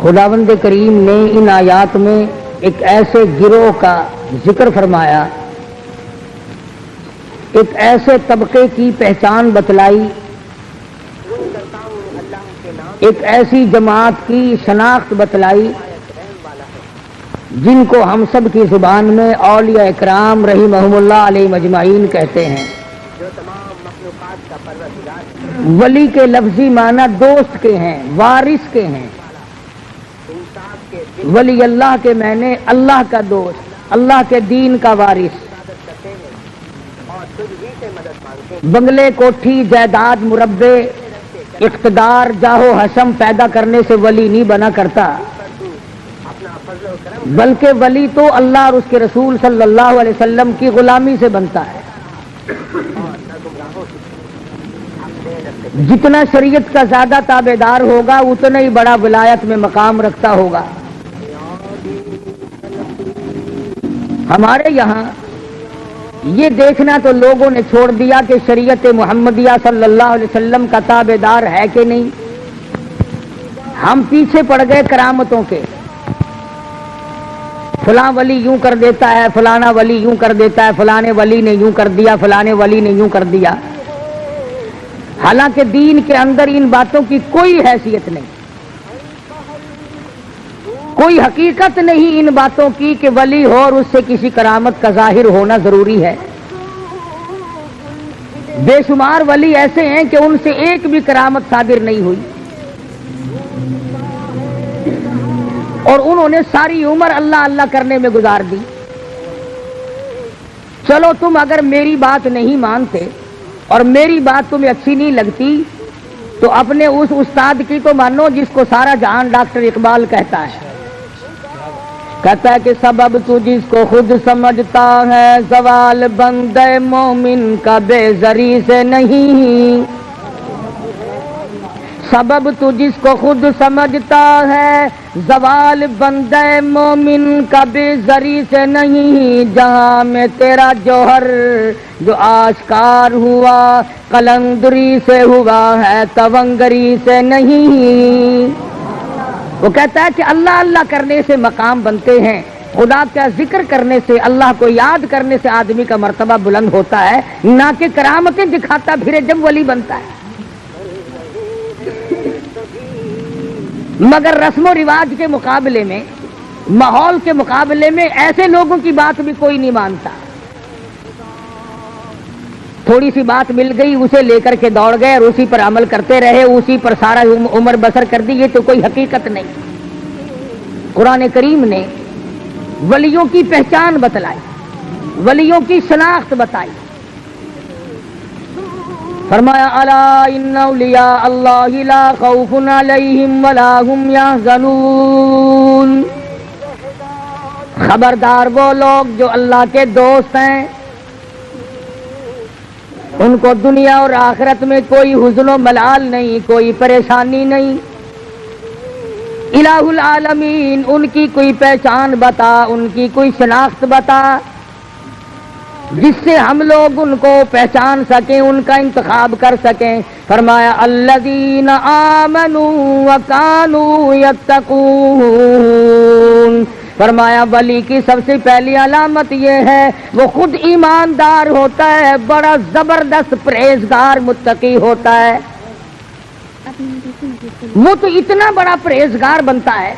خداوند کریم نے ان آیات میں ایک ایسے گروہ کا ذکر فرمایا، ایک ایسے طبقے کی پہچان بتلائی، ایک ایسی جماعت کی شناخت بتلائی جن کو ہم سب کی زبان میں اولیاء اکرام رحمہم اللہ علیہ مجمعین کہتے ہیں۔ ولی کے لفظی معنی دوست کے ہیں، وارث کے ہیں۔ ولی اللہ کے معنی اللہ کا دوست، اللہ کے دین کا وارث۔ بنگلے، کوٹھی، جائیداد، مربع، اقتدار، جاہ و حشم پیدا کرنے سے ولی نہیں بنا کرتا، بلکہ ولی تو اللہ اور اس کے رسول صلی اللہ علیہ وسلم کی غلامی سے بنتا ہے۔ جتنا شریعت کا زیادہ تابعدار ہوگا اتنا ہی بڑا ولایت میں مقام رکھتا ہوگا۔ ہمارے یہاں یہ دیکھنا تو لوگوں نے چھوڑ دیا کہ شریعت محمدیہ صلی اللہ علیہ وسلم کا تابعدار ہے کہ نہیں۔ ہم پیچھے پڑ گئے کرامتوں کے، فلاں ولی یوں کر دیتا ہے، فلانا ولی یوں کر دیتا ہے، فلانے ولی نے یوں کر دیا، فلانے ولی نے یوں کر دیا، حالانکہ دین کے اندر ان باتوں کی کوئی حیثیت نہیں، کوئی حقیقت نہیں ان باتوں کی کہ ولی ہو اور اس سے کسی کرامت کا ظاہر ہونا ضروری ہے۔ بے شمار ولی ایسے ہیں کہ ان سے ایک بھی کرامت صادر نہیں ہوئی، اور انہوں نے ساری عمر اللہ اللہ کرنے میں گزار دی۔ چلو تم اگر میری بات نہیں مانتے اور میری بات تمہیں اچھی نہیں لگتی تو اپنے اس استاد کی تو مانو جس کو سارا جہان ڈاکٹر اقبال کہتا ہے کہ سبب تو جس کو خود سمجھتا ہے زوال بندے مومن کا بے زری سے نہیں، سبب تو جس کو خود سمجھتا ہے زوال بندے مومن کا بے زری سے نہیں، جہاں میں تیرا جوہر جو آشکار ہوا قلندری سے ہوا ہے تونگری سے نہیں۔ وہ کہتا ہے کہ اللہ اللہ کرنے سے مقام بنتے ہیں، خدا کا ذکر کرنے سے، اللہ کو یاد کرنے سے آدمی کا مرتبہ بلند ہوتا ہے، نہ کہ کرامتیں دکھاتا پھرے جب ولی بنتا ہے۔ مگر رسم و رواج کے مقابلے میں، ماحول کے مقابلے میں ایسے لوگوں کی بات بھی کوئی نہیں مانتا۔ تھوڑی سی بات مل گئی اسے لے کر کے دوڑ گئے اور اسی پر عمل کرتے رہے، اسی پر سارا عمر بسر کر دی، یہ تو کوئی حقیقت نہیں۔ قرآن کریم نے ولیوں کی پہچان بتلائی، ولیوں کی شناخت بتائی، فرمایا الا ان اولیاء اللہ لا خوف علیہم ولا هم یحزنون، خبردار وہ لوگ جو اللہ کے دوست ہیں، ان کو دنیا اور آخرت میں کوئی حزن و ملال نہیں، کوئی پریشانی نہیں۔ الہ العالمین، ان کی کوئی پہچان بتا، ان کی کوئی شناخت بتا جس سے ہم لوگ ان کو پہچان سکیں، ان کا انتخاب کر سکیں۔ فرمایا الذین آمنوا وکانوا یتقون، فرمایا ولی کی سب سے پہلی علامت یہ ہے وہ خود ایماندار ہوتا ہے، بڑا زبردست پرہیزگار متقی ہوتا ہے۔ وہ تو اتنا بڑا پرہیزگار بنتا ہے،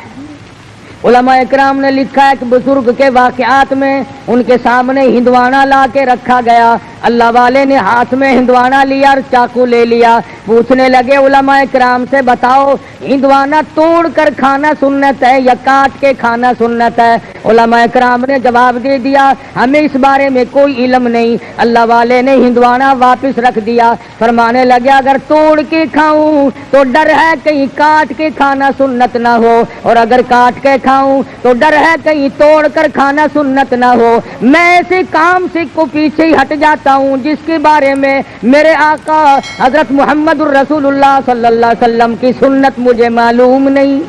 علماء اکرام نے لکھا ہے کہ بزرگ کے واقعات میں ان کے سامنے ہندوانا لا کے رکھا گیا، اللہ والے نے ہاتھ میں ہندوانا لیا اور چاقو لے لیا، پوچھنے لگے علماء اکرام سے بتاؤ ہندوانا توڑ کر کھانا سنت ہے یا کاٹ کے کھانا سنت ہے؟ علماء اکرام نے جواب دے دیا ہمیں اس بارے میں کوئی علم نہیں۔ اللہ والے نے ہندوانا واپس رکھ دیا، فرمانے لگے اگر توڑ کے کھاؤں تو ڈر ہے کہیں کاٹ کے کھانا سنت نہ ہو، اور اگر کاٹ کے کھاؤں تو ڈر ہے کہیں توڑ کر کھانا سنت نہ ہو۔ میں ایسے کام سے کو پیچھے ہی ہٹ جاتا ہوں جس کے بارے میں میرے آقا حضرت محمد الرسول اللہ صلی اللہ علیہ وسلم کی سنت مجھے معلوم نہیں۔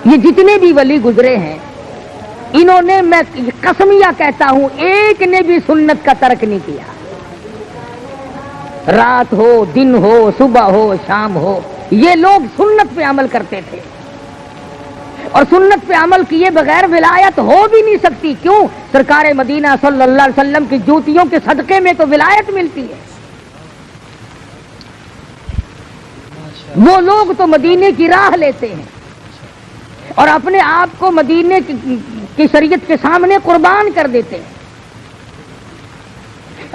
یہ جتنے بھی ولی گزرے ہیں انہوں نے، میں قسمیہ کہتا ہوں، ایک نے بھی سنت کا ترک نہیں کیا۔ رات ہو دن ہو صبح ہو شام ہو، یہ لوگ سنت پہ عمل کرتے تھے، اور سنت پہ عمل کیے بغیر ولایت ہو بھی نہیں سکتی۔ کیوں؟ سرکار مدینہ صلی اللہ علیہ وسلم کی جوتیوں کے صدقے میں تو ولایت ملتی ہے۔ وہ لوگ تو مدینے کی راہ لیتے ہیں اور اپنے آپ کو مدینے کی شریعت کے سامنے قربان کر دیتے ہیں۔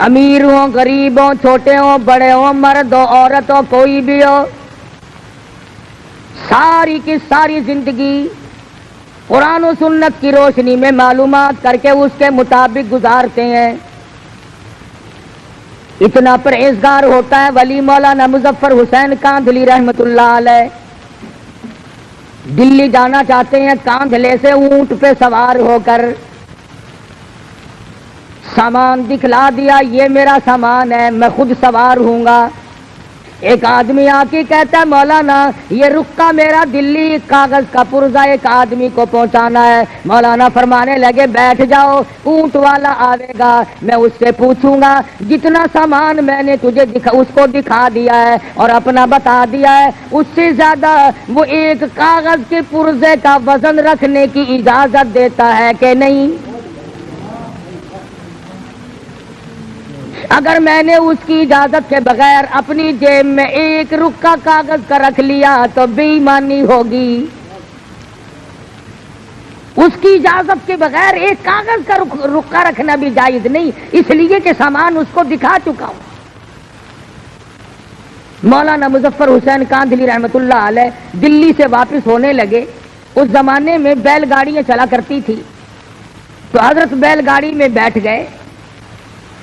امیر ہوں غریب ہوں چھوٹے ہوں بڑے ہوں مرد ہو عورت ہو کوئی بھی ہو، ساری کی ساری زندگی قرآن و سنت کی روشنی میں معلومات کر کے اس کے مطابق گزارتے ہیں۔ اتنا پرہیزگار ہوتا ہے ولی مولانا مظفر حسین کاندھلی رحمت اللہ علیہ۔ دلی جانا چاہتے ہیں، کاندھلے سے اونٹ پہ سوار ہو کر سامان دکھلا دیا، یہ میرا سامان ہے، میں خود سوار ہوں گا۔ ایک آدمی آ کے کہتا ہے مولانا یہ رکا میرا دلی کاغذ کا پرزہ ایک آدمی کو پہنچانا ہے۔ مولانا فرمانے لگے بیٹھ جاؤ، اونٹ والا آئے گا، میں اس سے پوچھوں گا جتنا سامان میں نے تجھے اس کو دکھا دیا ہے اور اپنا بتا دیا ہے، اس سے زیادہ وہ ایک کاغذ کے پرزے کا وزن رکھنے کی اجازت دیتا ہے کہ نہیں؟ اگر میں نے اس کی اجازت کے بغیر اپنی جیب میں ایک رکا کاغذ کا رکھ لیا تو بے ایمانی ہوگی۔ اس کی اجازت کے بغیر ایک کاغذ کا رکا رکھنا بھی جائز نہیں، اس لیے کہ سامان اس کو دکھا چکا ہوں۔ مولانا مظفر حسین کاندھلی رحمت اللہ علیہ دلی سے واپس ہونے لگے۔ اس زمانے میں بیل گاڑیاں چلا کرتی تھی، تو حضرت بیل گاڑی میں بیٹھ گئے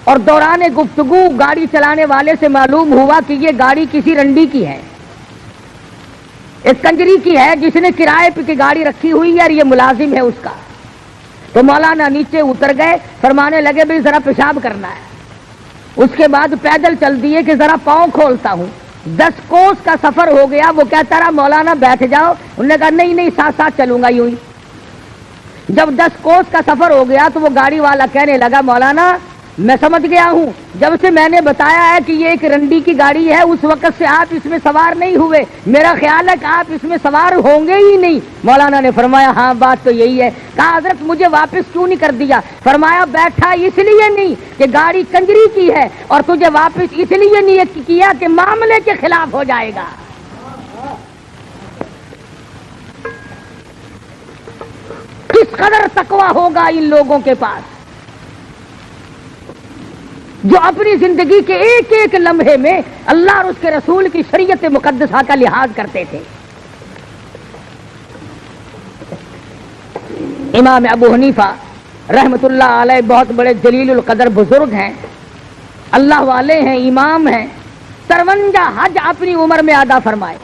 اور دوران گفتگو گاڑی چلانے والے سے معلوم ہوا کہ یہ گاڑی کسی رنڈی کی ہے، ایک کنجری کی ہے جس نے کرائے پہ کی گاڑی رکھی ہوئی ہے اور یہ ملازم ہے اس کا۔ تو مولانا نیچے اتر گئے، فرمانے لگے بھئی ذرا پیشاب کرنا ہے۔ اس کے بعد پیدل چل دیے کہ ذرا پاؤں کھولتا ہوں۔ 10 کوس کا سفر ہو گیا، وہ کہتا رہا مولانا بیٹھ جاؤ، انہوں نے کہا نہیں نہیں ساتھ ساتھ چلوں گا یوں ہی۔ جب 10 کوس کا سفر ہو گیا تو وہ گاڑی والا کہنے لگا مولانا میں سمجھ گیا ہوں، جب سے میں نے بتایا ہے کہ یہ ایک رنڈی کی گاڑی ہے اس وقت سے آپ اس میں سوار نہیں ہوئے، میرا خیال ہے کہ آپ اس میں سوار ہوں گے ہی نہیں۔ مولانا نے فرمایا ہاں بات تو یہی ہے۔ کہا حضرت مجھے واپس کیوں نہیں کر دیا؟ فرمایا بیٹھا اس لیے نہیں کہ گاڑی کنجری کی ہے، اور تجھے واپس اس لیے نہیں کیا کہ معاملے کے خلاف ہو جائے گا۔ کس قدر تقویٰ ہوگا ان لوگوں کے پاس جو اپنی زندگی کے ایک ایک لمحے میں اللہ اور اس کے رسول کی شریعت مقدسہ کا لحاظ کرتے تھے۔ امام ابو حنیفہ رحمت اللہ علیہ بہت بڑے جلیل القدر بزرگ ہیں، اللہ والے ہیں، امام ہیں، 53 حج اپنی عمر میں ادا فرمائے،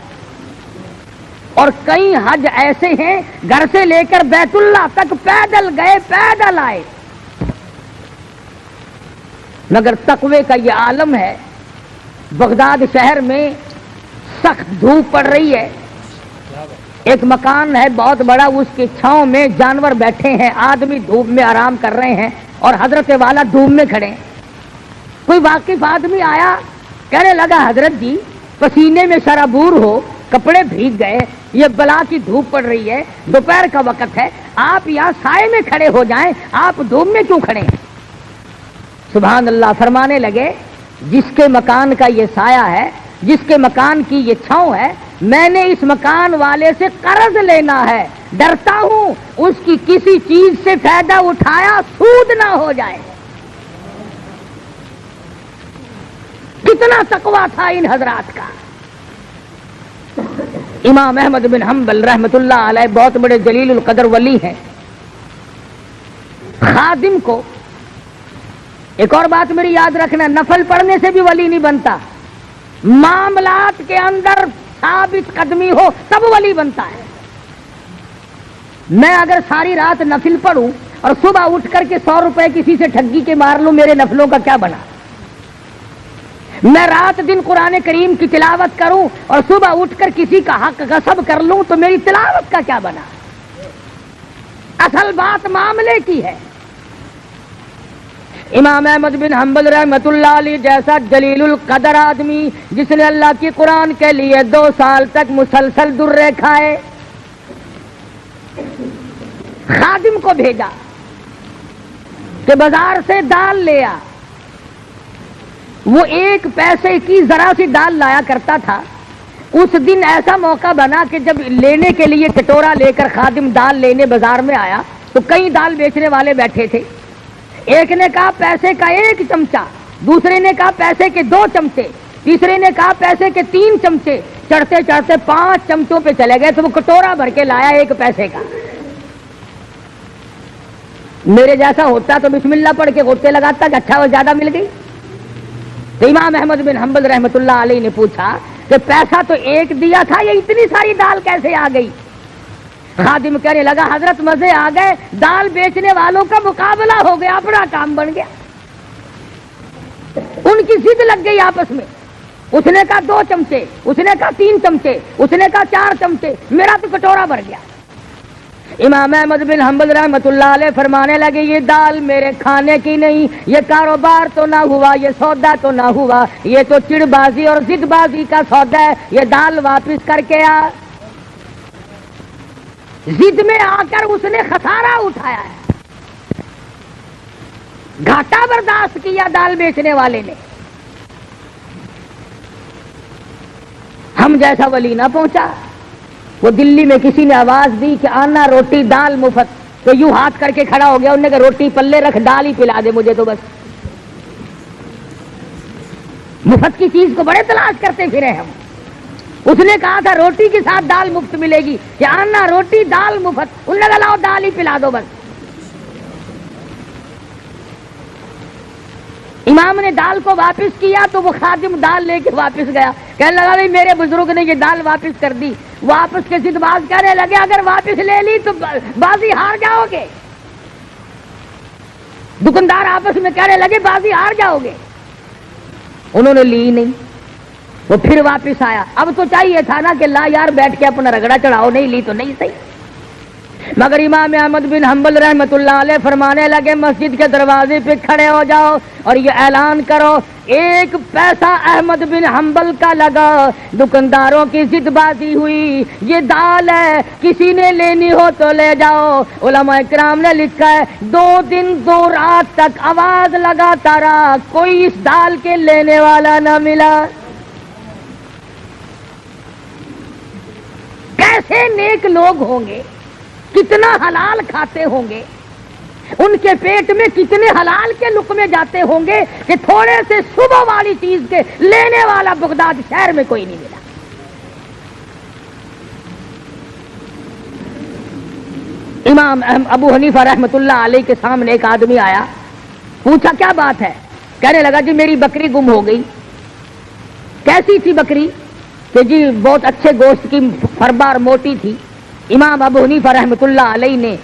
اور کئی حج ایسے ہیں گھر سے لے کر بیت اللہ تک پیدل گئے پیدل آئے۔ مگر تقوی کا یہ عالم ہے، بغداد شہر میں سخت دھوپ پڑ رہی ہے، ایک مکان ہے بہت بڑا، اس کی چھاؤں میں جانور بیٹھے ہیں، آدمی دھوپ میں آرام کر رہے ہیں اور حضرت والا دھوپ میں کھڑے ہیں۔ کوئی واقف آدمی آیا، کہنے لگا حضرت جی پسینے میں شرابور ہو، کپڑے بھیگ گئے، یہ بلا کی دھوپ پڑ رہی ہے، دوپہر کا وقت ہے، آپ یہاں سائے میں کھڑے ہو جائیں، آپ دھوپ میں کیوں کھڑے ہیں؟ سبحان اللہ، فرمانے لگے جس کے مکان کا یہ سایہ ہے، جس کے مکان کی یہ چھاؤں ہے، میں نے اس مکان والے سے قرض لینا ہے، ڈرتا ہوں اس کی کسی چیز سے فائدہ اٹھایا سود نہ ہو جائے۔ کتنا تقویٰ تھا ان حضرات کا۔ امام احمد بن حنبل رحمت اللہ علیہ بہت بڑے جلیل القدر ولی ہیں۔ خادم کو ایک اور بات میری یاد رکھنا، نفل پڑھنے سے بھی ولی نہیں بنتا، معاملات کے اندر ثابت قدمی ہو تب ولی بنتا ہے۔ میں اگر ساری رات نفل پڑھوں اور صبح اٹھ کر کے 100 روپے کسی سے ٹھگی کے مار لوں، میرے نفلوں کا کیا بنا؟ میں رات دن قرآن کریم کی تلاوت کروں اور صبح اٹھ کر کسی کا حق غصب کر لوں تو میری تلاوت کا کیا بنا؟ اصل بات معاملے کی ہے۔ امام احمد بن حنبل رحمۃ اللہ علیہ جیسا جلیل القدر آدمی جس نے اللہ کی قرآن کے لیے 2 سال تک مسلسل درے کھائے، خادم کو بھیجا کہ بازار سے دال لے آ، وہ 1 پیسے کی ذرا سی دال لایا کرتا تھا۔ اس دن ایسا موقع بنا کہ جب لینے کے لیے کٹورا لے کر خادم دال لینے بازار میں آیا تو کئی دال بیچنے والے بیٹھے تھے۔ ایک نے کہا پیسے کا 1 چمچہ، دوسرے نے کہا پیسے کے 2 چمچے، تیسرے نے کہا پیسے کے 3 چمچے، چڑھتے چڑھتے 5 چمچوں پہ چلے گئے تو وہ کٹورا بھر کے لایا 1 پیسے کا۔ میرے جیسا ہوتا تو بسم اللہ پڑھ کے غوطے لگاتا کہ اچھا وہ زیادہ مل گئی۔ تو امام احمد بن حنبل رحمۃ اللہ علیہ نے پوچھا کہ پیسہ تو 1 دیا تھا، یہ اتنی ساری دال کیسے آ گئی؟ خادم کہنے لگا حضرت مزے آ گئے، دال بیچنے والوں کا مقابلہ ہو گیا، اپنا کام بن گیا۔ ان کی ضد لگ گئی آپس میں، اس نے کہا 2 چمچے، اس نے کہا 3 چمچے، اس نے کہا 4 چمچے، میرا تو کٹورا بھر گیا۔ امام احمد بن حنبل رحمۃ اللہ علیہ فرمانے لگے یہ دال میرے کھانے کی نہیں، یہ کاروبار تو نہ ہوا، یہ سودا تو نہ ہوا، یہ تو چڑ بازی اور ضد بازی کا سودا ہے، یہ دال واپس کر کے آ۔ ضد میں آ کر اس نے خسارہ اٹھایا ہے، گھاٹا برداشت کیا دال بیچنے والے نے۔ ہم جیسا ولی نہ پہنچا۔ وہ دلی میں کسی نے آواز دی کہ آنا روٹی دال مفت، تو یوں ہاتھ کر کے کھڑا ہو گیا، انہوں نے کہا روٹی پلے رکھ، دال ہی پلا دے مجھے تو بس۔ مفت کی چیز کو بڑے تلاش کرتے پھرے ہم۔ اس نے کہا تھا روٹی کے ساتھ دال مفت ملے گی، کہ آنا روٹی دال مفت، انہوں نے کہا لاؤ دال ہی پلا دو بس۔ امام نے دال کو واپس کیا تو وہ خادم دال لے کے واپس گیا، کہنے لگا بھائی میرے بزرگ نے یہ دال واپس کر دی۔ واپس کے ضد باز کہنے لگے اگر واپس لے لی تو بازی ہار جاؤ گے۔ دکاندار آپس میں کہنے لگے بازی ہار جاؤ گے۔ انہوں نے لی نہیں، وہ پھر واپس آیا۔ اب تو چاہیے تھا نا کہ لا یار بیٹھ کے اپنا رگڑا چڑھاؤ، نہیں لی تو نہیں صحیح۔ مگر امام احمد بن حنبل رحمۃ اللہ علیہ فرمانے لگے مسجد کے دروازے پہ کھڑے ہو جاؤ اور یہ اعلان کرو 1 پیسہ احمد بن حنبل کا لگا، دکانداروں کی ضد بازی ہوئی، یہ دال ہے کسی نے لینی ہو تو لے جاؤ۔ علماء کرام نے لکھا ہے 2 دن 2 رات تک آواز لگاتا رہا، کوئی اس دال کے لینے والا نہ ملا۔ کیسے نیک لوگ ہوں گے، کتنا حلال کھاتے ہوں گے، ان کے پیٹ میں کتنے حلال کے لقمے جاتے ہوں گے کہ تھوڑے سے صبح والی چیز کے لینے والا بغداد شہر میں کوئی نہیں ملا۔ امام ابو حنیفہ رحمۃ اللہ علیہ کے سامنے ایک آدمی آیا، پوچھا کیا بات ہے؟ کہنے لگا جی میری بکری گم ہو گئی۔ کیسی تھی بکری؟ کہ جی بہت اچھے گوشت کی، فربار موٹی تھی۔ امام ابو حنیفہ رحمۃ اللہ علیہ نے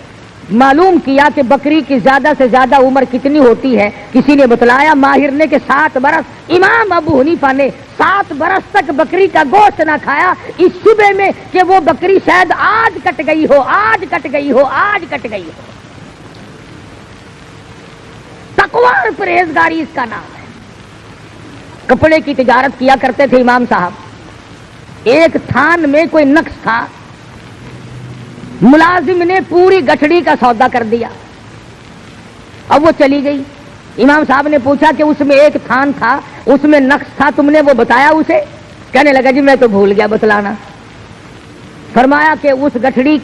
معلوم کیا کہ بکری کی زیادہ سے زیادہ عمر کتنی ہوتی ہے، کسی نے بتلایا ماہر نے کہ 7 برس۔ امام ابو حنیفہ نے 7 برس تک بکری کا گوشت نہ کھایا، اس شبے میں کہ وہ بکری شاید آج کٹ گئی ہو، آج کٹ گئی ہو، آج کٹ گئی ہو۔ تقوی اور پرہیزگاری اس کا نام ہے۔ کپڑے کی تجارت کیا کرتے تھے امام صاحب۔ ایک تھان میں کوئی نقص تھا، ملازم نے پوری گٹھڑی کا سودا کر دیا۔ اب وہ چلی گئی، امام صاحب نے پوچھا کہ اس میں ایک تھان تھا، اس میں نقص تھا، تم نے وہ بتایا اسے؟ کہنے لگا جی میں تو بھول گیا بتلانا۔ فرمایا کہ اس گٹھڑی،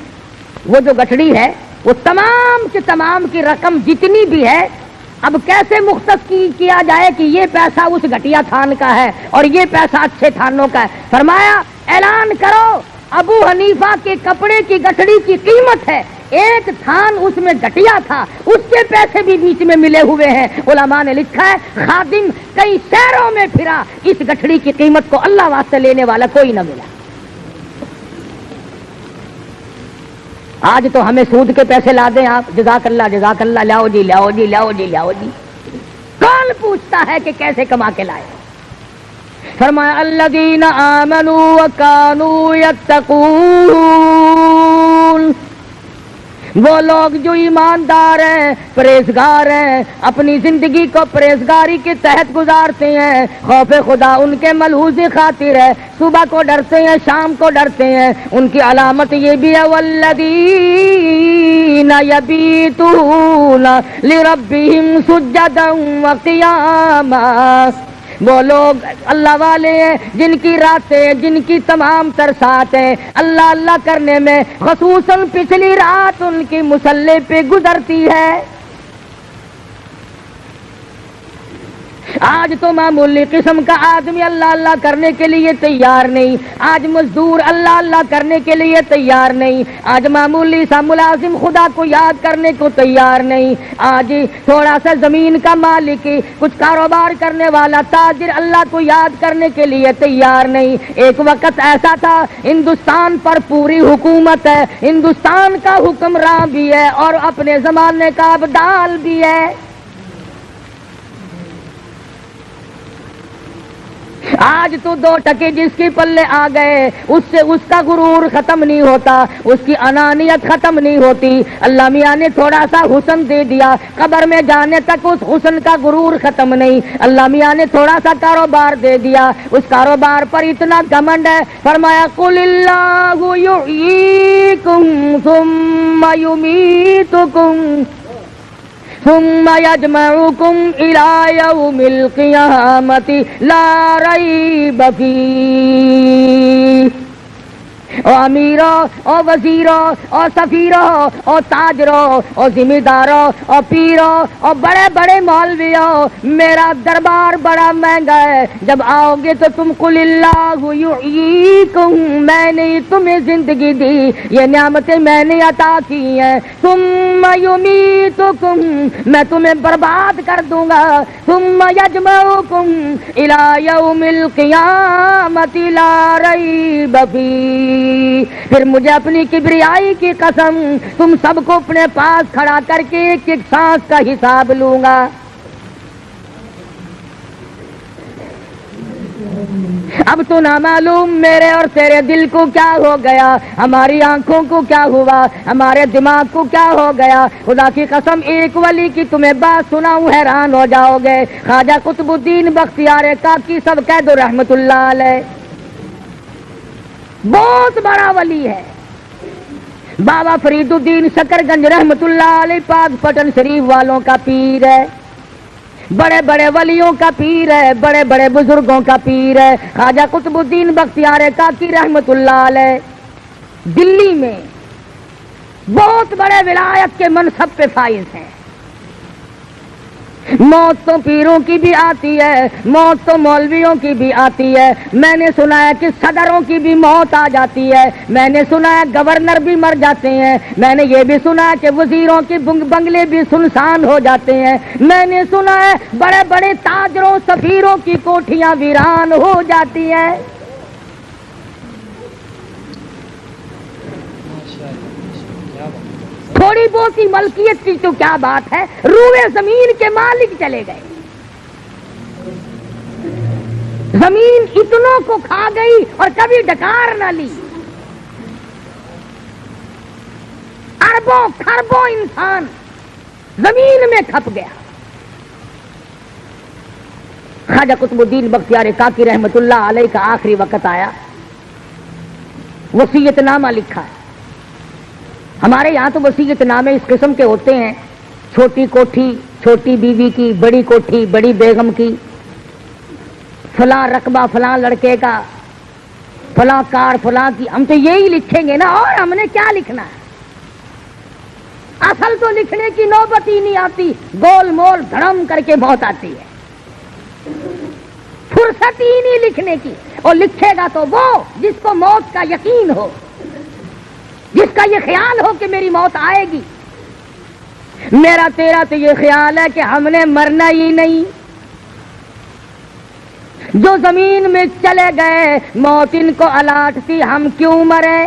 وہ جو گٹھڑی ہے وہ تمام کے تمام کی رقم جتنی بھی ہے اب کیسے مختص کیا جائے کہ یہ پیسہ اس گھٹیا تھان کا ہے اور یہ پیسہ اچھے تھانوں کا ہے؟ فرمایا اعلان کرو ابو حنیفہ کے کپڑے کی گٹھڑی کی قیمت ہے، ایک تھان اس میں گٹیا تھا، اس کے پیسے بھی بیچ میں ملے ہوئے ہیں۔ علماء نے لکھا ہے خادم کئی شہروں میں پھرا، اس گٹھڑی کی قیمت کو اللہ واسطے لینے والا کوئی نہ ملا۔ آج تو ہمیں سود کے پیسے لا دیں آپ، جزاک اللہ، لاؤ جی لاؤ جی لاؤ جی لاؤ جی۔ کون پوچھتا ہے کہ کیسے کما کے لائے؟ فرمایا الذین آمنوا وکانوا یتقون، وہ لوگ جو ایماندار ہیں، پرہیزگار ہیں، اپنی زندگی کو پرہیزگاری کے تحت گزارتے ہیں، خوف خدا ان کے ملحوظ خاطر ہے، صبح کو ڈرتے ہیں، شام کو ڈرتے ہیں، ان کی علامت یہ بھی ہے والذین یبیتون لربہم سجدا وقیاما، وہ لوگ اللہ والے ہیں جن کی راتیں، جن کی تمام تر ساعتیں اللہ اللہ کرنے میں، خصوصاً پچھلی رات ان کی مصلی پہ گزرتی ہے۔ آج تو معمولی قسم کا آدمی اللہ اللہ کرنے کے لیے تیار نہیں، آج مزدور اللہ اللہ کرنے کے لیے تیار نہیں، آج معمولی سا ملازم خدا کو یاد کرنے کو تیار نہیں، آج تھوڑا سا زمین کا مالک، کچھ کاروبار کرنے والا تاجر اللہ کو یاد کرنے کے لیے تیار نہیں۔ ایک وقت ایسا تھا، ہندوستان پر پوری حکومت ہے، ہندوستان کا حکمراں بھی ہے اور اپنے زمانے کا ابدال بھی ہے۔ آج تو 2 ٹکے جس کے پلے آ گئے اس سے اس کا غرور ختم نہیں ہوتا، اس کی انانیت ختم نہیں ہوتی۔ اللہ میاں نے تھوڑا سا حسن دے دیا، قبر میں جانے تک اس حسن کا غرور ختم نہیں۔ اللہ میاں نے تھوڑا سا کاروبار دے دیا، اس کاروبار پر اتنا گھمنڈ ہے، فرمایا قل اللہ یحییکم ثم یمیتکم ثم یجمعکم الی یوم القیامۃ لا ریب فیہ۔ او امیروں، او وزیروں، او سفیروں، او تاجروں، او ذمہ داروں، او پیروں، او بڑے بڑے مولویوں، میرا دربار بڑا مہنگا ہے، جب آؤ گے تو تم قل اللہ یحییکم، میں نے تمہیں زندگی دی، یہ نعمتیں میں نے عطا کی ہیں، ثم یمیتکم، میں تمہیں برباد کر دوں گا، ثم یجمعکم الی یوم القیامۃ لا ریب فیہ، پھر مجھے اپنی کبریائی کی قسم تم سب کو اپنے پاس کھڑا کر کے ایک ایک سانس کا حساب لوں گا۔ اب تو نہ معلوم میرے اور تیرے دل کو کیا ہو گیا، ہماری آنکھوں کو کیا ہوا، ہمارے دماغ کو کیا ہو گیا۔ خدا کی قسم ایک ولی کی تمہیں بات سناؤں حیران ہو جاؤ گے، خواجہ قطب الدین بختیار کاکی سب کہہ دو رحمت اللہ علیہ، بہت بڑا ولی ہے۔ بابا فرید الدین شکر گنج رحمت اللہ علیہ پاک پٹن شریف والوں کا پیر ہے، بڑے بڑے ولیوں کا پیر ہے، بڑے بڑے بزرگوں کا پیر ہے۔ خواجہ قطب الدین بختیار کاکی رحمت اللہ علیہ دلی میں بہت بڑے ولایت کے منصب پہ فائز ہیں۔ موت تو پیروں کی بھی آتی ہے، موت تو مولویوں کی بھی آتی ہے، میں نے سنا ہے کہ صدروں کی بھی موت آ جاتی ہے، میں نے سنا ہے گورنر بھی مر جاتے ہیں، میں نے یہ بھی سنا ہے کہ وزیروں کے بنگلے بھی سنسان ہو جاتے ہیں، میں نے سنا ہے بڑے بڑے تاجروں سفیروں کی کوٹھیاں ویران ہو جاتی ہیں۔ تھوڑی بہت ہی ملکیت کی تو کیا بات ہے، روئے زمین کے مالک چلے گئے، زمین اتنوں کو کھا گئی اور کبھی ڈکار نہ لی، اربوں خربوں انسان زمین میں کھپ گیا۔ خواجہ قطب الدین بختیار کاکی رحمت اللہ علیہ کا آخری وقت آیا، وصیت نامہ لکھا ہے۔ ہمارے یہاں تو وصیت نامے اس قسم کے ہوتے ہیں، چھوٹی کوٹھی چھوٹی بیوی کی، بڑی کوٹھی بڑی بیگم کی، فلاں رقبہ فلاں لڑکے کا، فلاں کار فلاں کی، ہم تو یہی لکھیں گے نا، اور ہم نے کیا لکھنا ہے؟ اصل تو لکھنے کی نوبت ہی نہیں آتی، گول مول دھڑم کر کے موت آتی ہے، فرصت ہی نہیں لکھنے کی۔ اور لکھے گا تو وہ جس کو موت کا یقین ہو، جس کا یہ خیال ہو کہ میری موت آئے گی۔ میرا تیرا تو یہ خیال ہے کہ ہم نے مرنا ہی نہیں، جو زمین میں چلے گئے موت ان کو الاٹ تھی، ہم کیوں مرے؟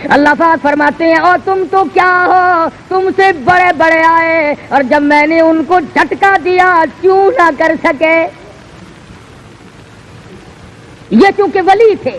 اللہ پاک فرماتے ہیں اور تم تو کیا ہو، تم سے بڑے بڑے آئے اور جب میں نے ان کو جھٹکا دیا کیوں نہ کر سکے؟ یہ چونکہ ولی تھے،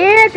1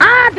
8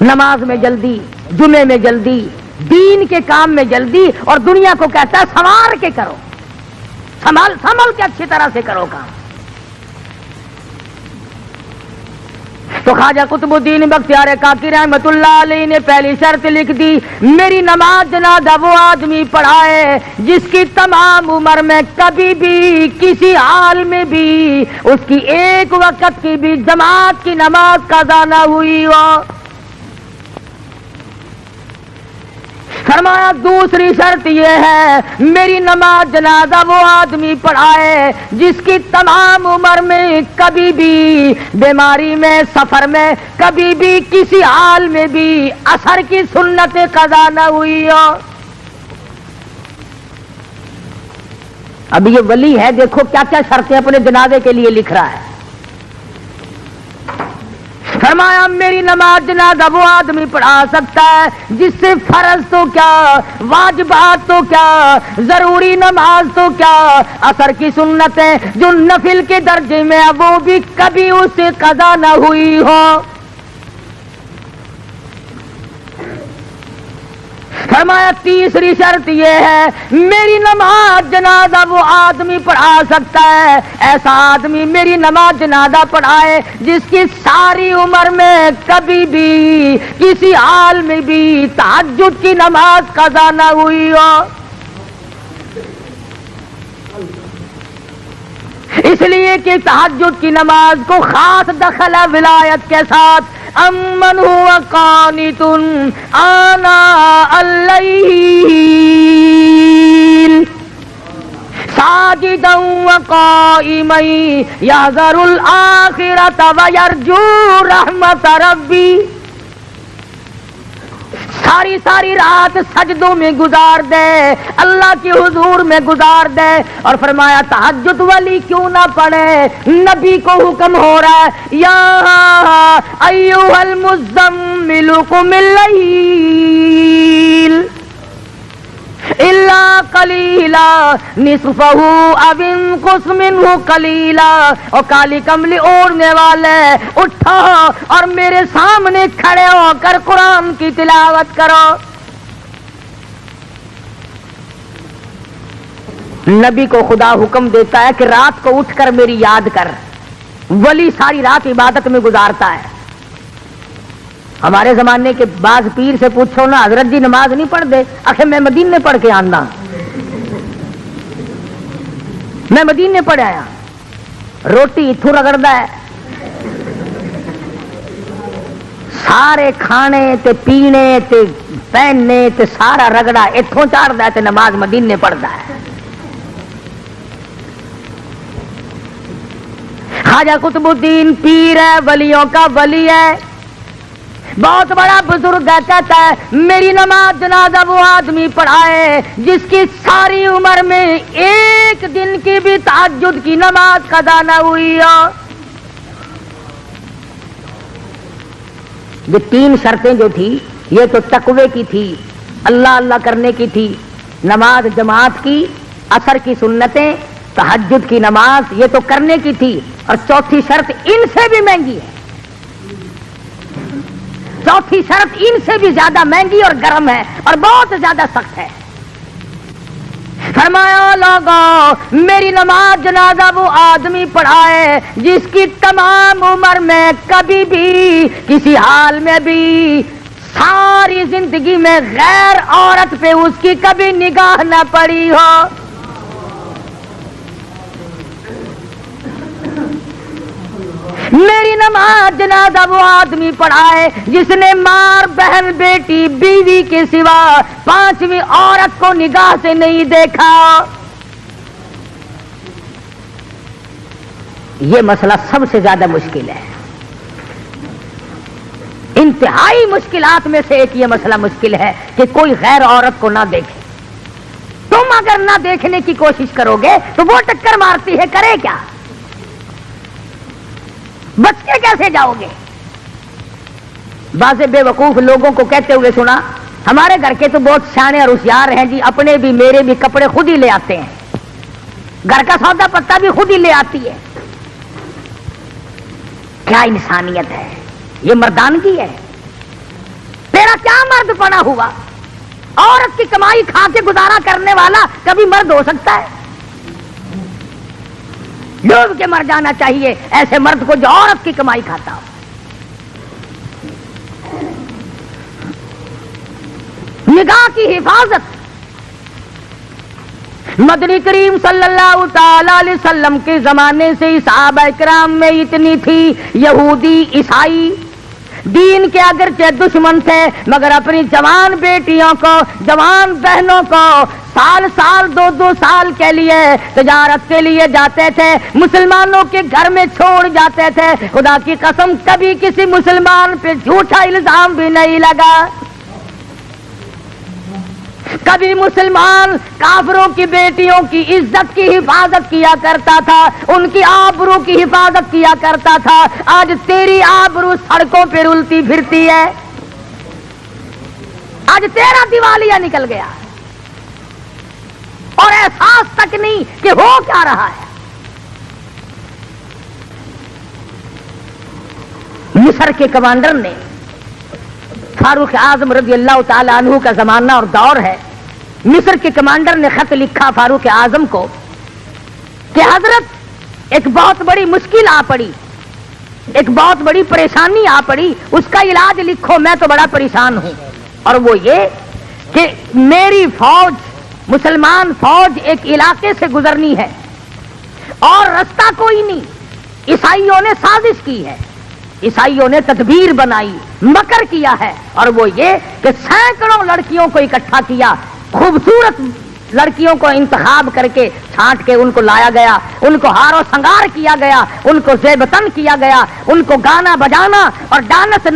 نماز میں جلدی، جمعے میں جلدی، دین کے کام میں جلدی، اور دنیا کو کہتا ہے سنوار کے کرو، سنبھل کے اچھی طرح سے کرو کام۔ تو خواجہ قطب الدین بختیار کاکی رحمت اللہ علیہ نے پہلی شرط لکھ دی، میری نماز جنازہ وہ آدمی پڑھائے جس کی تمام عمر میں کبھی بھی کسی حال میں بھی اس کی ایک وقت کی بھی جماعت کی نماز قضا نہ ہوئی ہو۔ فرمایا دوسری شرط یہ ہے، میری نماز جنازہ وہ آدمی پڑھائے جس کی تمام عمر میں کبھی بھی بیماری میں، سفر میں، کبھی بھی کسی حال میں بھی اثر کی سنت قضا نہ ہوئی ہو۔ اب یہ ولی ہے، دیکھو کیا کیا شرطیں اپنے جنازے کے لیے لکھ رہا ہے۔ فرمایا میری نماز جنازہ وہ آدمی پڑھا سکتا ہے جس سے فرض تو کیا، واجبات تو کیا، ضروری نماز تو کیا، اثر کی سنتیں جو نفل کے درجے میں ہے وہ بھی کبھی اس سے قضا نہ ہوئی ہو۔ فرمایا تیسری شرط یہ ہے، میری نماز جنازہ وہ آدمی پڑھا سکتا ہے، ایسا آدمی میری نماز جنازہ پڑھائے جس کی ساری عمر میں کبھی بھی کسی حال میں بھی تہجد کی نماز قضا نہ ہوئی ہو۔ اس لیے کہ تہجد کی نماز کو خاص دخل ہے ولایت کے ساتھ، امن ہوا قانت آناء اللیل ساجدا وقائما یحذر الآخرۃ ویرجو رحمت ربی۔ ساری رات سجدوں میں گزار دے، اللہ کی حضور میں گزار دے، اور فرمایا تہجد ولی کیوں نہ پڑھے، نبی کو حکم ہو رہا ہے یا ایھا المزمل قم اللیل الا قلیلا نصفہ او انقص منہ قلیلا، اور کالی کملی اوڑھنے والے اٹھو اور میرے سامنے کھڑے ہو کر قرآن کی تلاوت کرو۔ نبی کو خدا حکم دیتا ہے کہ رات کو اٹھ کر میری یاد کر، ولی ساری رات عبادت میں گزارتا ہے۔ ہمارے زمانے کے بعض پیر سے پوچھو نا، حضرت جی نماز نہیں پڑھ دے، آخر میں مدینے پڑھ کے آنا، میں مدینے پڑھ آیا، روٹی اتھوں رگڑدا ہے، سارے کھانے تے پینے تے پہننے تے سارا رگڑا اتھوں چاڑدا ہے تے نماز مدینے پڑھدا ہے۔ خواجہ قطب الدین پیر ہے، ولیوں کا ولی ہے، بہت بڑا بزرگ ہے، کہتا ہے میری نماز جنازہ وہ آدمی پڑھائے جس کی ساری عمر میں ایک دن کی بھی تہجد کی نماز قضا نہ ہوئی ہو۔ یہ تین شرطیں جو تھی یہ تو تقوی کی تھی، اللہ اللہ کرنے کی تھی، نماز جماعت کی، اثر کی سنتیں، تہجد کی نماز یہ تو کرنے کی تھی، اور چوتھی شرط ان سے بھی مہنگی ہے، چوتھی شرط ان سے بھی زیادہ مہنگی اور گرم ہے اور بہت زیادہ سخت ہے۔ فرمایا لوگو میری نماز جنازہ وہ آدمی پڑھائے جس کی تمام عمر میں کبھی بھی کسی حال میں بھی ساری زندگی میں غیر عورت پہ اس کی کبھی نگاہ نہ پڑی ہو۔ میری نماز جنازہ وہ آدمی پڑھائے جس نے ماں، بہن، بیٹی، بیوی کے سوا پانچویں عورت کو نگاہ سے نہیں دیکھا۔ یہ مسئلہ سب سے زیادہ مشکل ہے، انتہائی مشکلات میں سے ایک یہ مسئلہ مشکل ہے کہ کوئی غیر عورت کو نہ دیکھے۔ تم اگر نہ دیکھنے کی کوشش کرو گے تو وہ ٹکر مارتی ہے، کرے کیا؟ بچ کے کیسے جاؤ گے؟ بعض بے وقوف لوگوں کو کہتے ہوئے سنا، ہمارے گھر کے تو بہت سیانے اور ہوشیار ہیں جی، اپنے بھی میرے بھی کپڑے خود ہی لے آتے ہیں، گھر کا سودا پتا بھی خود ہی لے آتی ہے۔ کیا انسانیت ہے، یہ مردانگی ہے۔ تیرا کیا مرد پنا ہوا؟ عورت کی کمائی کھا کے گزارا کرنے والا کبھی مرد ہو سکتا ہے؟ ڈوب کے مر جانا چاہیے ایسے مرد کو جو عورت کی کمائی کھاتا ہو۔ نگاہ کی حفاظت مدنی کریم صلی اللہ تعالی علیہ وسلم کے زمانے سے صحابہ کرام میں اتنی تھی۔ یہودی عیسائی دین کے اگرچہ دشمن تھے مگر اپنی جوان بیٹیوں کو، جوان بہنوں کو سال سال 2 سال کے لیے تجارت کے لیے جاتے تھے، مسلمانوں کے گھر میں چھوڑ جاتے تھے۔ خدا کی قسم کبھی کسی مسلمان پہ جھوٹا الزام بھی نہیں لگا، کبھی مسلمان کافروں کی بیٹیوں کی عزت کی حفاظت کیا کرتا تھا، ان کی آبرو کی حفاظت کیا کرتا تھا۔ آج تیری آبرو سڑکوں پہ رلتی پھرتی ہے، آج تیرا دیوالیہ نکل گیا اور احساس تک نہیں کہ ہو کیا رہا ہے۔ مصر کے کمانڈر نے، فاروق اعظم رضی اللہ تعالی عنہ کا زمانہ اور دور ہے، مصر کے کمانڈر نے خط لکھا فاروق اعظم کو کہ حضرت ایک بہت بڑی مشکل آ پڑی، ایک بہت بڑی پریشانی آ پڑی، اس کا علاج لکھو، میں تو بڑا پریشان ہوں۔ اور وہ یہ کہ میری فوج، مسلمان فوج ایک علاقے سے گزرنی ہے اور رستہ کوئی نہیں، عیسائیوں نے سازش کی ہے، عیسائیوں نے تدبیر بنائی، مکر کیا ہے، اور وہ یہ کہ سینکڑوں لڑکیوں کو اکٹھا کیا، خوبصورت لڑکیوں کو انتخاب کر کے چھانٹ کے ان کو لایا گیا، ان کو ہار و سنگار کیا گیا، ان کو زیب تن کیا گیا، ان کو گانا بجانا اور ڈانس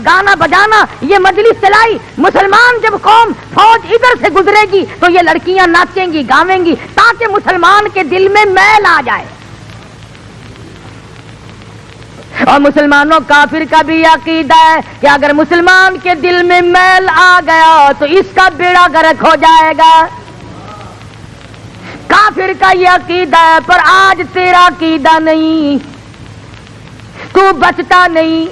گانا بجانا یہ مجلس چلائی۔ مسلمان جب قوم فوج ادھر سے گزرے گی تو یہ لڑکیاں ناچیں گی، گاویں گی، تاکہ مسلمان کے دل میں میل آ جائے۔ اور مسلمانوں کافر کا بھی عقیدہ ہے کہ اگر مسلمان کے دل میں میل آ گیا تو اس کا بیڑا غرق ہو جائے گا، کافر کا یہ عقیدہ ہے۔ پر آج تیرا عقیدہ نہیں، تو بچتا نہیں،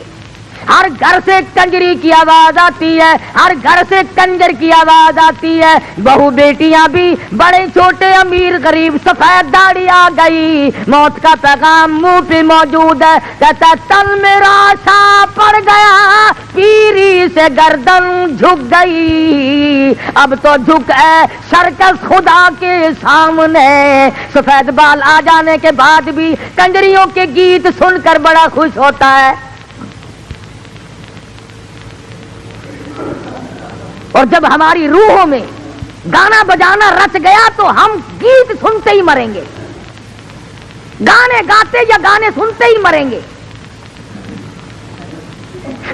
ہر گھر سے کنجری کی آواز آتی ہے، ہر گھر سے کنجر کی آواز آتی ہے، بہو بیٹیاں بھی، بڑے چھوٹے امیر غریب، سفید داڑھی آ گئی، موت کا پیغام منہ پہ موجود ہے، کہتا تن میرا شا پڑ گیا، پیری سے گردن جھک گئی، اب تو جھک ہے سرکس خدا کے سامنے۔ سفید بال آ جانے کے بعد بھی کنجریوں کے گیت سن کر بڑا خوش ہوتا ہے، اور جب ہماری روحوں میں گانا بجانا رچ گیا تو ہم گیت سنتے ہی مریں گے، گانے گاتے یا گانے سنتے ہی مریں گے۔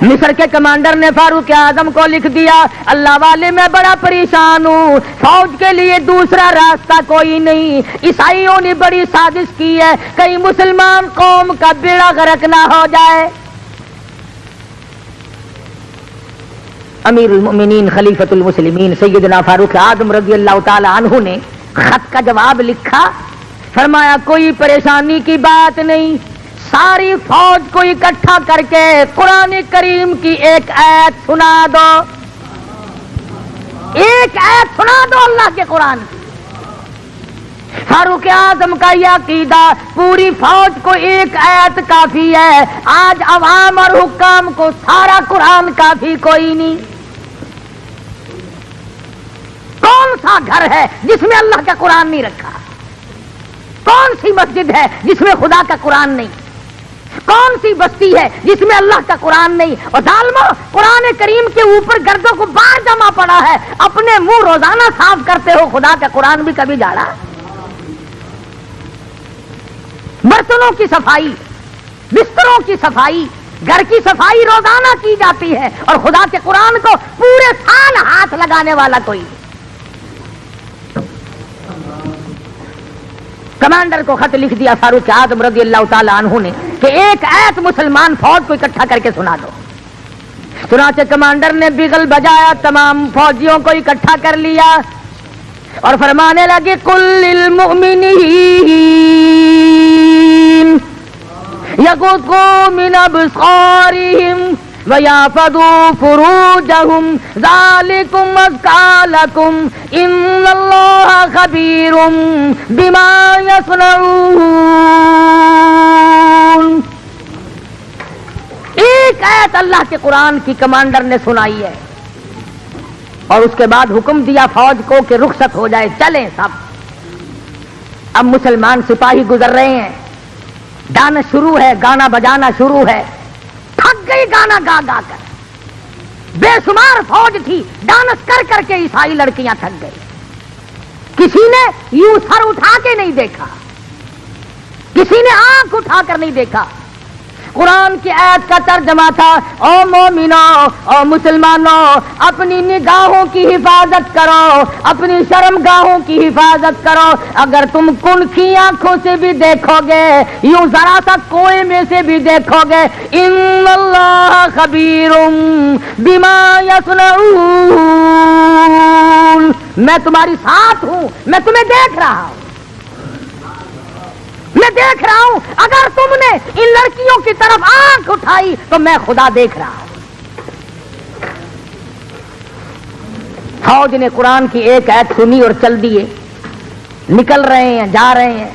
مصر کے کمانڈر نے فاروق اعظم کو لکھ دیا، اللہ والے میں بڑا پریشان ہوں، فوج کے لیے دوسرا راستہ کوئی نہیں، عیسائیوں نے بڑی سازش کی ہے، کہیں مسلمان قوم کا بیڑا غرق نہ ہو جائے۔ امیر المؤمنین خلیفۃ المسلمین سیدنا فاروق اعظم رضی اللہ تعالی عنہ نے خط کا جواب لکھا، فرمایا کوئی پریشانی کی بات نہیں، ساری فوج کو اکٹھا کر کے قرآن کریم کی ایک آیت سنا دو، ایک آیت سنا دو اللہ کے قرآن کی۔ فاروق اعظم کا یہ عقیدہ، پوری فوج کو ایک آیت کافی ہے، آج عوام اور حکام کو سارا قرآن کافی کوئی نہیں۔ کون سا گھر ہے جس میں اللہ کا قرآن نہیں رکھا؟ کون سی مسجد ہے جس میں خدا کا قرآن نہیں؟ کون سی بستی ہے جس میں اللہ کا قرآن نہیں؟ اور ظالمو، قرآن کریم کے اوپر گردوں کو بار جمع پڑا ہے، اپنے منہ روزانہ صاف کرتے ہو، خدا کا قرآن بھی کبھی جھاڑا؟ برتنوں کی صفائی، بستروں کی صفائی، گھر کی صفائی روزانہ کی جاتی ہے، اور خدا کے قرآن کو پورے سال ہاتھ لگانے والا کوئی۔ کمانڈر کو خط لکھ دیا فاروق اعظم رضی اللہ تعالی عنہ نے کہ ایک آیت مسلمان فوج کو اکٹھا کر کے سنا دو۔ چنانچہ کمانڈر نے بگل بجایا، تمام فوجیوں کو اکٹھا کر لیا اور فرمانے لگے قل للمؤمنین یغضوا من ابصارہم وَيَحْفَظُوا فُرُوجَهُمْ ذَلِكُمْ أَزْكَىٰ لَكُمْ إِنَّ اللَّهَ خَبِيرٌ بِمَا يَصْنَعُونَ۔ ایک آیت اللہ کے قرآن کی کمانڈر نے سنائی ہے اور اس کے بعد حکم دیا فوج کو کہ رخصت ہو جائے، چلیں سب۔ اب مسلمان سپاہی گزر رہے ہیں، ڈانس شروع ہے، گانا بجانا شروع ہے، تھک گئی گانا گا گا کر، بے شمار فوج تھی، ڈانس کر کر کے عیسائی لڑکیاں تھک گئی، کسی نے یوں سر اٹھا کے نہیں دیکھا، کسی نے آنکھ اٹھا کر نہیں دیکھا۔ قرآن کی آیت کا ترجمہ تھا، او مومنوں، او مسلمانوں، اپنی نگاہوں کی حفاظت کرو، اپنی شرم گاہوں کی حفاظت کرو۔ اگر تم کنکھی آنکھوں سے بھی دیکھو گے، یوں ذرا سا کوئے میں سے بھی دیکھو گے، ان اللہ خبیر بما یصنعون، میں تمہاری ساتھ ہوں، میں تمہیں دیکھ رہا ہوں، میں دیکھ رہا ہوں۔ اگر تم نے ان لڑکیوں کی طرف آنکھ اٹھائی تو میں خدا دیکھ رہا ہوں۔ فوج نے قرآن کی ایک آیت سنی اور چل دیے، نکل رہے ہیں، جا رہے ہیں،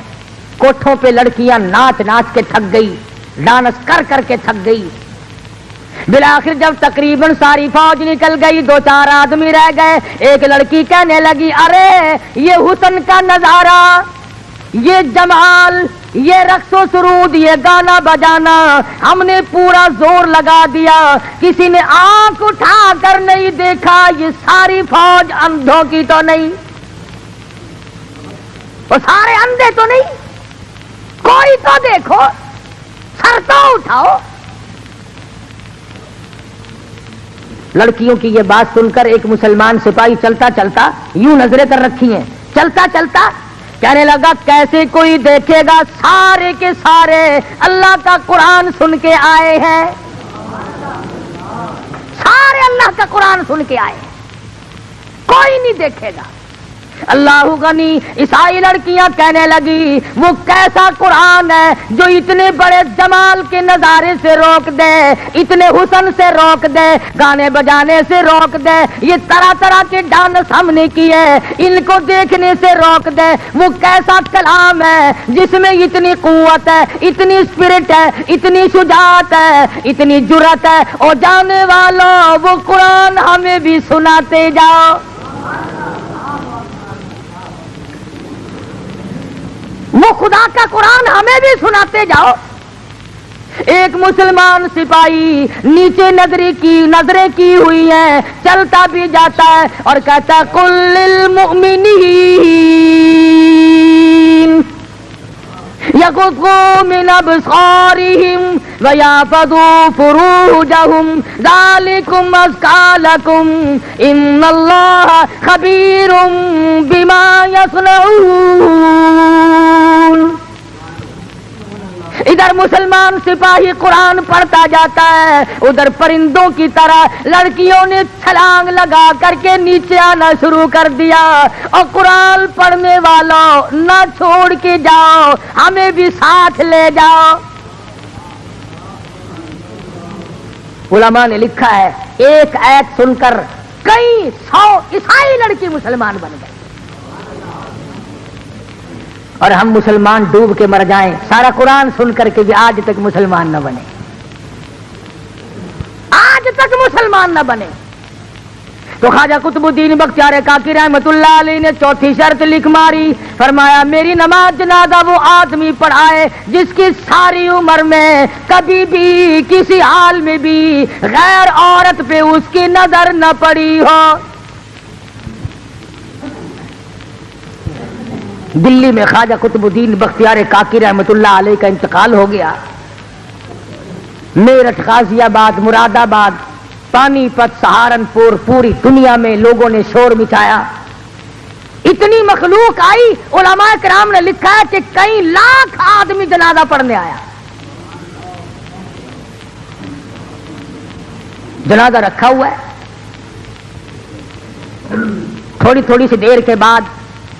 کوٹھوں پہ لڑکیاں ناچ ناچ کے تھک گئی، ڈانس کر کر کے تھک گئی۔ بالآخر جب تقریباً ساری فوج نکل گئی، دو چار آدمی رہ گئے، ایک لڑکی کہنے لگی، ارے یہ حسن کا نظارہ، یہ جمال، یہ رقص و سرود، یہ گانا بجانا، ہم نے پورا زور لگا دیا، کسی نے آنکھ اٹھا کر نہیں دیکھا، یہ ساری فوج اندھوں کی تو نہیں، وہ سارے اندھے تو نہیں، کوئی تو دیکھو، سر تو اٹھاؤ۔ لڑکیوں کی یہ بات سن کر ایک مسلمان سپاہی چلتا چلتا یوں نظریں کر رکھی ہیں، چلتا چلتا کہنے لگا، کیسے کوئی دیکھے گا، سارے کے سارے اللہ کا قرآن سن کے آئے ہیں، سارے اللہ کا قرآن سن کے آئے ہیں، کوئی نہیں دیکھے گا۔ اللہ غنی، عیسائی لڑکیاں کہنے لگی، وہ کیسا قرآن ہے جو اتنے بڑے جمال کے نظارے سے روک دے، اتنے حسن سے روک دے، گانے بجانے سے روک دے، یہ طرح طرح کے ڈانس ہم نے کیے، ان کو دیکھنے سے روک دے، وہ کیسا کلام ہے جس میں اتنی قوت ہے، اتنی اسپرٹ ہے، اتنی شجاعت ہے، اتنی جرأت ہے۔ اور جانے والوں، وہ قرآن ہمیں بھی سناتے جاؤ، وہ خدا کا قرآن ہمیں بھی سناتے جاؤ۔ ایک مسلمان سپاہی نیچے نظریں کی ہوئی ہیں، چلتا بھی جاتا ہے اور کہتا ہے، قل للمؤمنین یغضوا من ابصارہم ویحفظوا فروجہم ذالکم ازکیٰ لکم ان اللہ خبیر بما یصنعون۔ ادھر مسلمان سپاہی قرآن پڑھتا جاتا ہے، ادھر پرندوں کی طرح لڑکیوں نے چھلانگ لگا کر کے نیچے آنا شروع کر دیا۔ اور قرآن پڑھنے والوں، نہ چھوڑ کے جاؤ، ہمیں بھی ساتھ لے جاؤ۔ علماء نے لکھا ہے، ایک آیت سن کر کئی سو عیسائی لڑکی مسلمان بن گئے، اور ہم مسلمان ڈوب کے مر جائیں، سارا قرآن سن کر کے بھی آج تک مسلمان نہ بنے، آج تک مسلمان نہ بنے۔ تو خواجہ قطب الدین بختیار کاکی رحمت اللہ علیہ نے چوتھی شرط لکھ ماری، فرمایا، میری نماز جنازہ وہ آدمی پڑھائے جس کی ساری عمر میں کبھی بھی کسی حال میں بھی غیر عورت پہ اس کی نظر نہ پڑی ہو۔ دلی میں خواجہ قطب الدین بختیار کاکی رحمت اللہ علیہ کا انتقال ہو گیا۔ میرٹھ، غازی آباد، مراد آباد، پانی پت، سہارنپور، پوری دنیا میں لوگوں نے شور مچایا، اتنی مخلوق آئی، علماء کرام نے لکھا ہے کہ کئی لاکھ آدمی جنازہ پڑھنے آیا۔ جنازہ رکھا ہوا ہے، تھوڑی تھوڑی سی دیر کے بعد